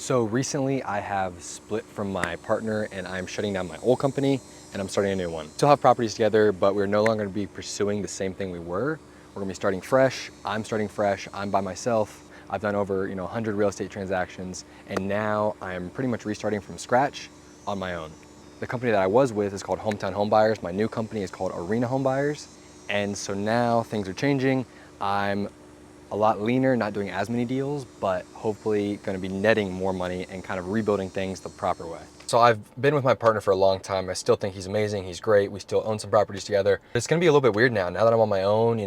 So recently I have split from my partner and I'm shutting down my old company and I'm starting a new one. Still have properties together, but we're no longer gonna be pursuing the same thing we were. We're gonna be starting fresh. I'm starting fresh. I'm by myself. I've done over 100 real estate transactions, and now I'm pretty much restarting from scratch on my own. The company that I was with is called Hometown Home Buyers. My new company is called Arena Home Buyers. And so now things are changing. I'm a lot leaner, not doing as many deals, but hopefully gonna be netting more money and kind of rebuilding things the proper way. So I've been with my partner for a long time. I still think he's amazing, he's great. We still own some properties together. It's gonna be a little bit weird now that I'm on my own,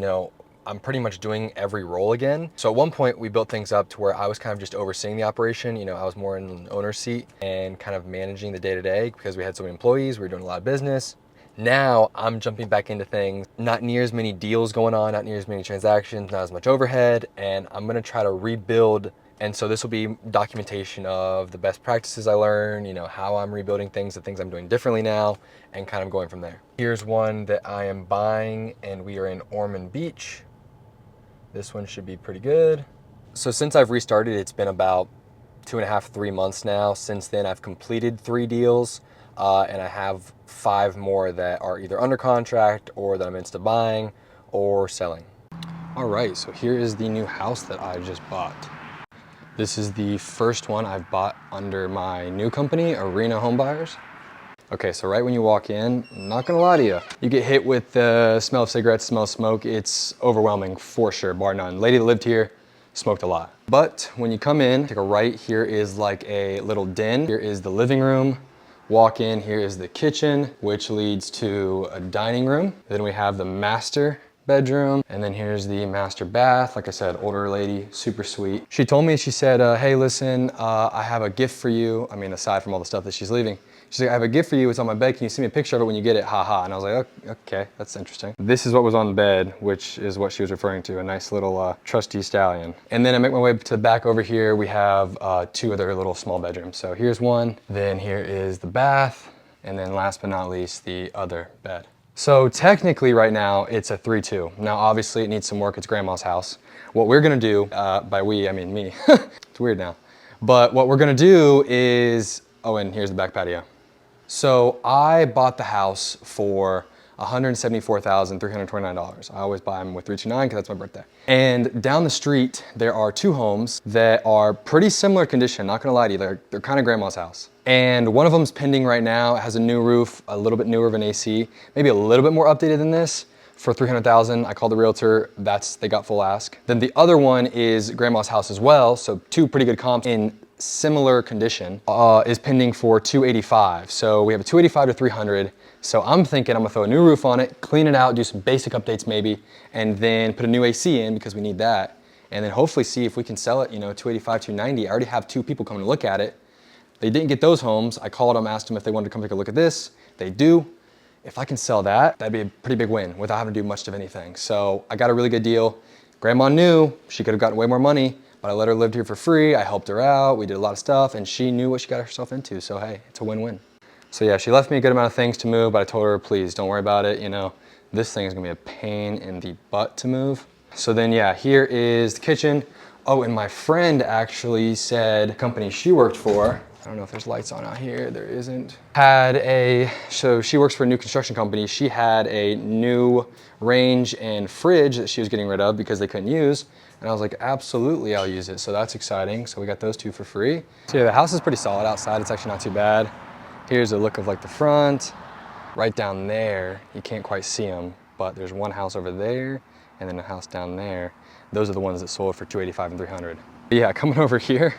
I'm pretty much doing every role again. So at one point we built things up to where I was kind of just overseeing the operation. I was more in an owner's seat and kind of managing the day-to-day because we had so many employees, we were doing a lot of business. Now I'm jumping back into things, not near as many deals going on, not near as many transactions, not as much overhead, and I'm gonna try to rebuild. And so this will be documentation of the best practices I learned, how I'm rebuilding things, the things I'm doing differently now, and kind of going from there. Here's one that I am buying, and we are in Ormond Beach. This one should be pretty good. So since I've restarted, it's been about 2.5, 3 months now. Since then, I've completed 3 deals. And I have 5 more that are either under contract or that I'm into buying or selling. All right, so here is the new house that I just bought. This is the first one I've bought under my new company, Arena Home Buyers. Okay, so right when you walk in, I'm not gonna lie to you, you get hit with the smell of cigarettes, smell of smoke. It's overwhelming for sure, bar none. Lady that lived here smoked a lot. But when you come in, take a right, here is like a little den. Here is the living room. Walk in, here is the kitchen, which leads to a dining room. Then we have the master bedroom, and then here's the master bath. Like I said, older lady, super sweet. She told me, she said, hey, listen, I have a gift for you. I mean, aside from all the stuff that she's leaving. She's like, I have a gift for you, it's on my bed. Can you send me a picture of it when you get it? Ha. And I was like, okay, that's interesting. This is what was on the bed, which is what she was referring to, a nice little trusty stallion. And then I make my way to the back over here. We have 2 other little small bedrooms. So here's one, then here is the bath, and then last but not least, the other bed. So technically right now it's a 3-2. Now obviously it needs some work, it's grandma's house. What we're gonna do, by we, I mean me, it's weird now. But what we're gonna do is, oh, and here's the back patio. So I bought the house for $174,329. I always buy them with 329 because that's my birthday. And down the street, there are 2 homes that are pretty similar condition, not gonna lie to you, they're kind of grandma's house. And one of them's pending right now. It has a new roof, a little bit newer of an AC, maybe a little bit more updated than this for $300,000. I called the realtor, they got full ask. Then the other one is grandma's house as well. So 2 pretty good comps in similar condition, is pending for $285. So we have a $285 to $300. So I'm thinking I'm gonna throw a new roof on it, clean it out, do some basic updates maybe, and then put a new AC in because we need that. And then hopefully see if we can sell it, $285, $290. I already have 2 people coming to look at it. They didn't get those homes. I called them, asked them if they wanted to come take a look at this. They do. If I can sell that, that'd be a pretty big win without having to do much of anything. So I got a really good deal. Grandma knew she could have gotten way more money, but I let her live here for free. I helped her out. We did a lot of stuff and she knew what she got herself into. So hey, it's a win-win. So yeah, she left me a good amount of things to move, but I told her, please don't worry about it. This thing is gonna be a pain in the butt to move. So then yeah, here is the kitchen. Oh, and my friend actually said the company she worked for, I don't know if there's lights on out here, there isn't. So she works for a new construction company. She had a new range and fridge that she was getting rid of because they couldn't use. And I was like, absolutely, I'll use it. So that's exciting. So we got those 2 for free. So yeah, the house is pretty solid outside. It's actually not too bad. Here's a look of like the front. Right down there, you can't quite see them, but there's one house over there and then a house down there. Those are the ones that sold for $285 and $300. But yeah, coming over here,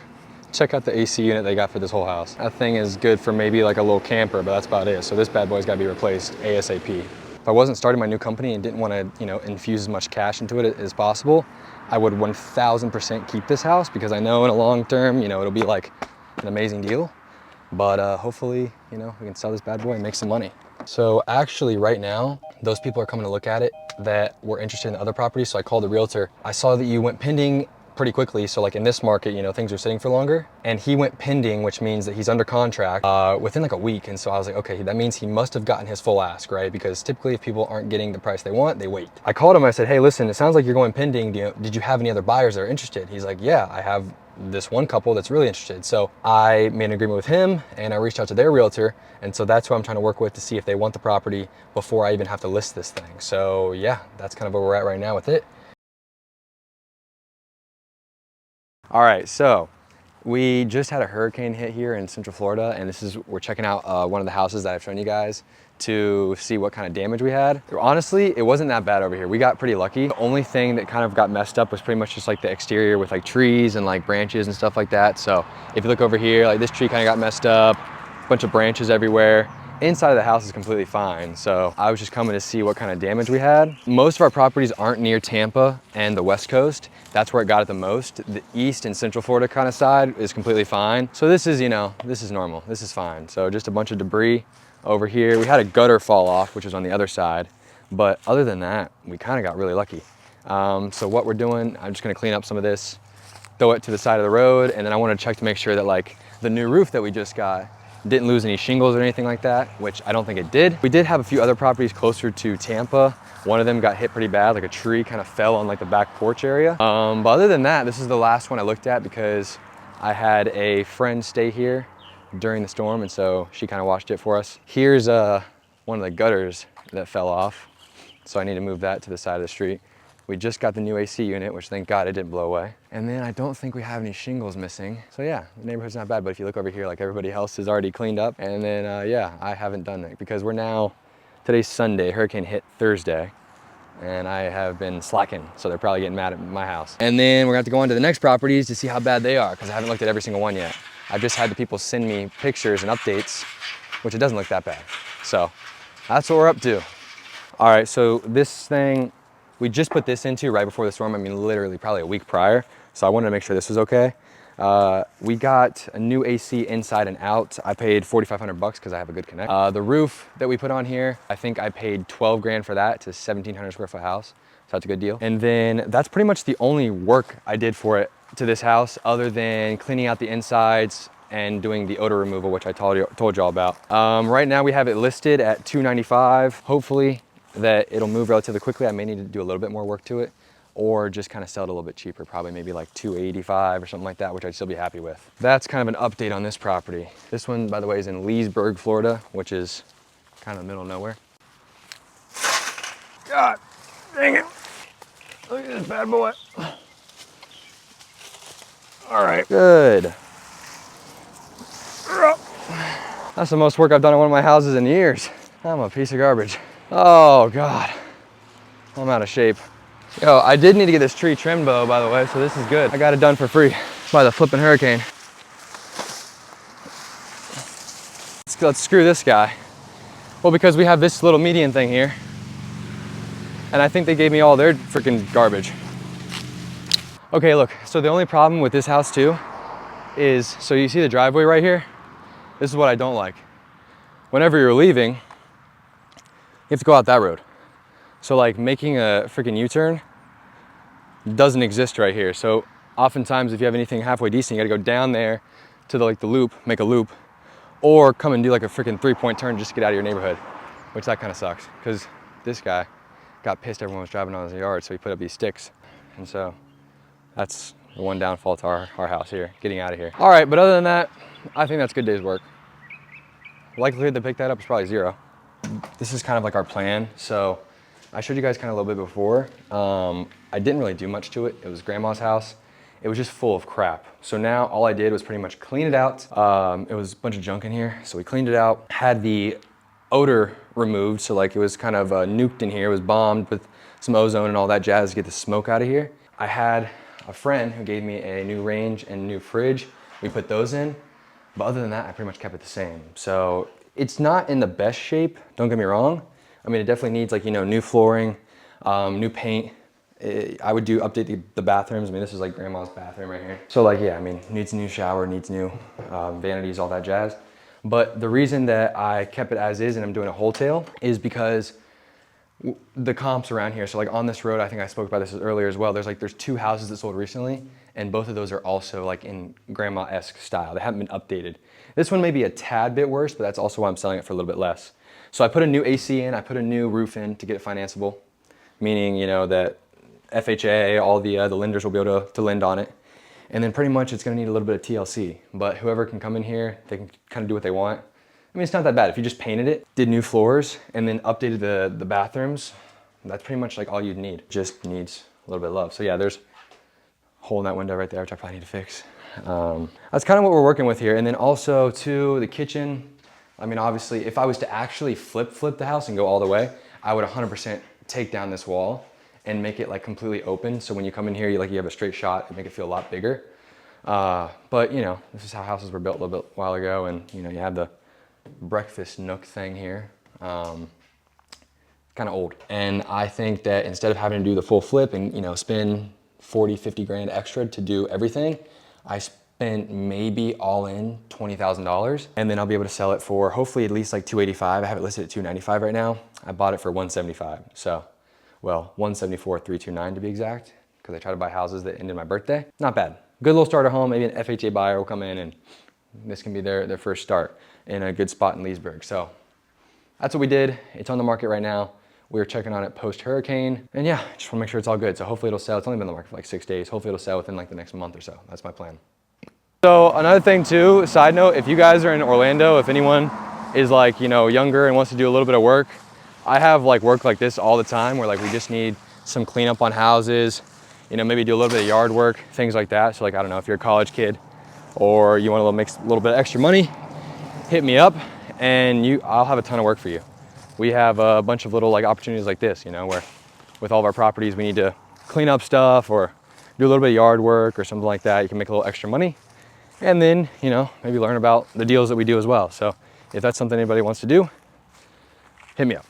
check out the AC unit they got for this whole house. That thing is good for maybe like a little camper, but that's about it. So this bad boy's gotta be replaced ASAP. If I wasn't starting my new company and didn't wanna, infuse as much cash into it as possible, I would 1000% keep this house because I know in a long term, it'll be like an amazing deal. But hopefully, we can sell this bad boy and make some money. So actually right now, those people are coming to look at it that were interested in other properties. So I called the realtor. I saw that you went pending pretty quickly. So like in this market, things are sitting for longer. And he went pending, which means that he's under contract within like a week. And so I was like, okay, that means he must have gotten his full ask, right? Because typically if people aren't getting the price they want, they wait. I called him, I said, hey, listen, it sounds like you're going pending. Did you have any other buyers that are interested? He's like, yeah, I have this one couple that's really interested. So I made an agreement with him and I reached out to their realtor. And so that's who I'm trying to work with to see if they want the property before I even have to list this thing. So yeah, that's kind of where we're at right now with it. All right, so we just had a hurricane hit here in Central Florida, and we're checking out one of the houses that I've shown you guys to see what kind of damage we had. Honestly, it wasn't that bad over here. We got pretty lucky. The only thing that kind of got messed up was pretty much just like the exterior with like trees and like branches and stuff like that. So if you look over here, like this tree kind of got messed up, a bunch of branches everywhere. Inside of the house is completely fine. So I was just coming to see what kind of damage we had. Most of our properties aren't near Tampa and the West Coast. That's where it got it the most. The East and Central Florida kind of side is completely fine. So this is, you know, this is normal. This is fine. So just a bunch of debris over here. We had a gutter fall off, which was on the other side. But other than that, we kind of got really lucky. So what we're doing, I'm just gonna clean up some of this, throw it to the side of the road, and then I wanna check to make sure that like the new roof that we just got didn't lose any shingles or anything like that, which I don't think it did. We did have a few other properties closer to Tampa. One of them got hit pretty bad, like a tree kind of fell on like the back porch area. But other than that, this is the last one I looked at because I had a friend stay here during the storm, and so she kind of watched it for us. Here's one of the gutters that fell off, so I need to move that to the side of the street. We just got the new AC unit, which thank God it didn't blow away. And then I don't think we have any shingles missing. So yeah, the neighborhood's not bad, but if you look over here, like everybody else is already cleaned up. And then yeah, I haven't done it because today's Sunday, hurricane hit Thursday, and I have been slacking. So they're probably getting mad at my house. And then we're gonna have to go on to the next properties to see how bad they are because I haven't looked at every single one yet. I've just had the people send me pictures and updates, which it doesn't look that bad. So that's what we're up to. All right, so this thing, we just put this into right before the storm. I mean, literally probably a week prior. So I wanted to make sure this was okay. We got a new AC inside and out. I paid 4,500 bucks because I have a good connect. The roof that we put on here, I think I paid 12 grand for that. It's a 1,700 square foot house. So that's a good deal. And then that's pretty much the only work I did for it to this house other than cleaning out the insides and doing the odor removal, which I told y'all about. Right now we have it listed at $295. Hopefully that it'll move relatively quickly. I may need to do a little bit more work to it or just kind of sell it a little bit cheaper, probably maybe like $285 or something like that, which I'd still be happy with. That's kind of an update on this property. This one, by the way, is in Leesburg, Florida, which is kind of the middle of nowhere. God, dang it. Look at this bad boy. All right, good. That's the most work I've done on one of my houses in years. I'm a piece of garbage. Oh God, I'm out of shape. Yo, I did need to get this tree trimmed though, by the way, so this is good. I got it done for free by the flipping hurricane. Let's screw this guy. Well, because we have this little median thing here, and I think they gave me all their freaking garbage. Okay, look, so the only problem with this house too is, so you see the driveway right here? This is what I don't like. Whenever you're leaving, you have to go out that road. So like making a freaking U-turn doesn't exist right here. So oftentimes if you have anything halfway decent, you gotta go down there to the loop, make a loop, or come and do like a freaking 3-point turn just to get out of your neighborhood, which that kind of sucks because this guy got pissed everyone was driving on his yard, so he put up these sticks. And so that's the one downfall to our house here, getting out of here. All right, but other than that, I think that's a good day's work. Likelihood to pick that up is probably 0. This is kind of like our plan. So I showed you guys kind of a little bit before. I didn't really do much to it. It was grandma's house. It was just full of crap. So now all I did was pretty much clean it out. It was a bunch of junk in here. So we cleaned it out, had the odor removed. So like it was kind of nuked in here. It was bombed with some ozone and all that jazz to get the smoke out of here. I had a friend who gave me a new range and new fridge. We put those in. But other than that, I pretty much kept it the same. So it's not in the best shape, don't get me wrong. I mean, it definitely needs like, you know, new flooring, new paint. I would update the bathrooms. I mean, this is like grandma's bathroom right here. So like, yeah, I mean, needs a new shower, needs new vanities, all that jazz. But the reason that I kept it as is and I'm doing a wholesale is because the comps around here. So like on this road, I think I spoke about this earlier as well. There's 2 houses that sold recently, and both of those are also like in grandma-esque style. They haven't been updated. This one may be a tad bit worse, but that's also why I'm selling it for a little bit less. So I put a new AC in, I put a new roof in to get it financeable, meaning, you know, that FHA, all the lenders will be able to lend on it. And then pretty much it's gonna need a little bit of TLC, but whoever can come in here, they can kind of do what they want. I mean, it's not that bad. If you just painted it, did new floors, and then updated the bathrooms, that's pretty much like all you'd need. Just needs a little bit of love. So yeah, there's a hole in that window right there, which I probably need to fix. That's kind of what we're working with here. And then also too, the kitchen. I mean, obviously, if I was to actually flip the house and go all the way, I would 100% take down this wall and make it like completely open. So when you come in here, you have a straight shot and make it feel a lot bigger. But you know, this is how houses were built a little bit while ago. And you know, you have the breakfast nook thing here. Kind of old. And I think that instead of having to do the full flip and, you know, spend 40, 50 grand extra to do everything, I spent maybe all in $20,000, and then I'll be able to sell it for hopefully at least like 285. I have it listed at 295 right now. I bought it for 175. So, well, 174,329 to be exact, because I try to buy houses that ended my birthday. Not bad. Good little starter home. Maybe an FHA buyer will come in and this can be their first start in a good spot in Leesburg. So that's what we did. It's on the market right now. We were checking on it post-hurricane. And yeah, just wanna make sure it's all good. So hopefully it'll sell. It's only been on the market for like 6 days. Hopefully it'll sell within like the next month or so. That's my plan. So another thing too, side note, if you guys are in Orlando, if anyone is like, you know, younger and wants to do a little bit of work, I have like work like this all the time where like we just need some cleanup on houses, you know, maybe do a little bit of yard work, things like that. So like, I don't know, if you're a college kid or you want to make a little bit of extra money, hit me up and I'll have a ton of work for you. We have a bunch of little like opportunities like this, you know, where with all of our properties, we need to clean up stuff or do a little bit of yard work or something like that. You can make a little extra money and then, you know, maybe learn about the deals that we do as well. So if that's something anybody wants to do, hit me up.